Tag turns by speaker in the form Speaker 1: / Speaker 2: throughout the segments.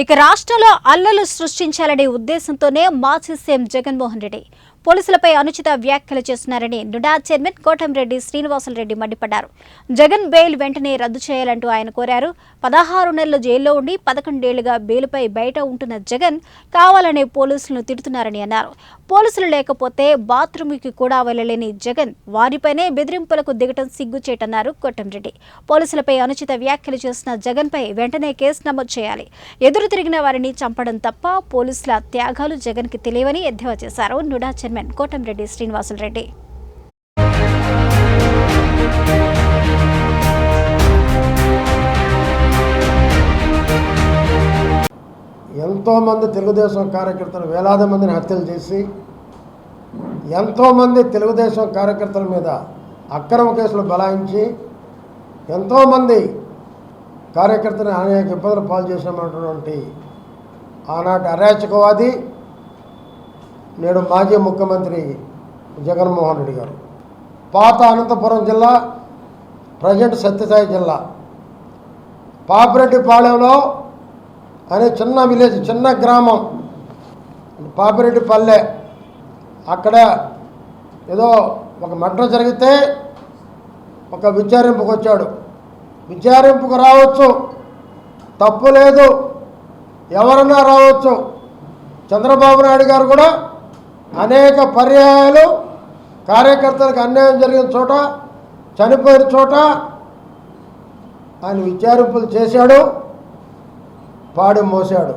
Speaker 1: ఇక రాష్ట్రంలో అల్లలు సృష్టించాలనే ఉద్దేశంతోనే మాజీ సీఎం జగన్మోహన్ రెడ్డి పోలీసులపై అనుచిత వ్యాఖ్యలు చేస్తున్నారని నుడా చైర్మన్ కోటంరెడ్డి శ్రీనివాసులరెడ్డి మండిపడ్డారు. జగన్ బెయిల్ వెంటనే రద్దు చేయాలంటూ ఆయన కోరారు. 16 నెలలు జైల్లో ఉండి 11 ఏళ్లుగా బెయిల్పై బయట ఉంటున్న జగన్ కావాలనే పోలీసులను తిడుతున్నారని అన్నారు. పోలీసులు లేకపోతే బాత్రూంకి కూడా వెళ్లలేని జగన్ వారిపైనే బెదిరింపులకు దిగటం సిగ్గుచేటన్నారు కోటంరెడ్డి. పోలీసులపై అనుచిత వ్యాఖ్యలు చేసిన జగన్పై వెంటనే కేసు నమోదు చేయాలి. ఎదురు తిరిగిన వారిని చంపడం తప్ప పోలీసుల త్యాగాలు జగన్కి తెలియవని ఎద్దేవా చేశారు నుడా చైర్మన్ కోటంరెడ్డి శ్రీనివాసులరెడ్డి.
Speaker 2: ఎంతోమంది తెలుగుదేశం కార్యకర్తలు వేలాది మందిని హత్యలు చేసి ఎంతోమంది తెలుగుదేశం కార్యకర్తల మీద అక్రమ కేసులు బలాయించి ఎంతోమంది కార్యకర్తని అనేక ఇబ్బందులు పాలు చేసినటువంటి ఆనాటి అరాచకవాది నేడు మాజీ ముఖ్యమంత్రి జగన్మోహన్ రెడ్డి గారు పాత అనంతపురం జిల్లా, ప్రజెంట్ సత్యసాయి జిల్లా పాపిరెడ్డిపాళెంలో అనే చిన్న విలేజ్, చిన్న గ్రామం పాపిరెడ్డిపల్లె. అక్కడ ఏదో ఒక మర్డర్ జరిగితే ఒక విచారింపుకు వచ్చాడు. విచారింపుకు రావచ్చు, తప్పు లేదు, ఎవరన్నా రావచ్చు. చంద్రబాబు నాయుడు గారు కూడా అనేక పర్యాయాలు కార్యకర్తలకు అన్యాయం జరిగిన చోట, చనిపోయిన చోట ఆయన విచారింపులు చేశాడు, పాడి మోసాడు.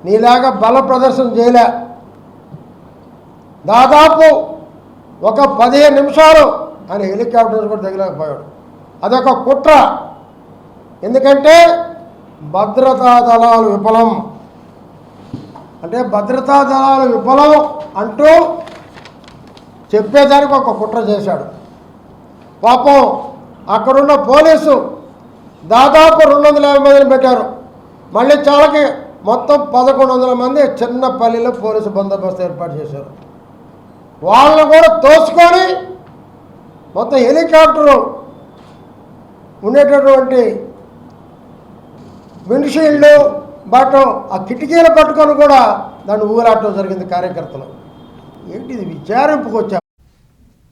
Speaker 2: నీలాగా బల ప్రదర్శన చేయలే. దాదాపు ఒక 15 నిమిషాలు ఆయన హెలికాప్టర్స్ కూడా దిగలేకపోయాడు. అదొక కుట్ర. ఎందుకంటే భద్రతా దళాలు విఫలం అంటే భద్రతా దళాలు విఫలం అంటూ చెప్పేదానికి ఒక కుట్ర చేశాడు. పాపం అక్కడున్న పోలీసు దాదాపు 250 మందిని పెట్టారు. మళ్ళీ చాలాకి మొత్తం 1100 మంది చిన్న పల్లెలో పోలీసు బందోబస్తు ఏర్పాటు చేశారు. వాళ్ళని కూడా తోసుకొని మొత్తం హెలికాప్టరు ఉండేటటువంటి విండ్షీల్డ్ బట్ ఆ కిటికీలు పట్టుకొని కూడా దాన్ని ఊరాటం జరిగింది కార్యకర్తలు. ఏంటిది విచారింపుకు వచ్చారు.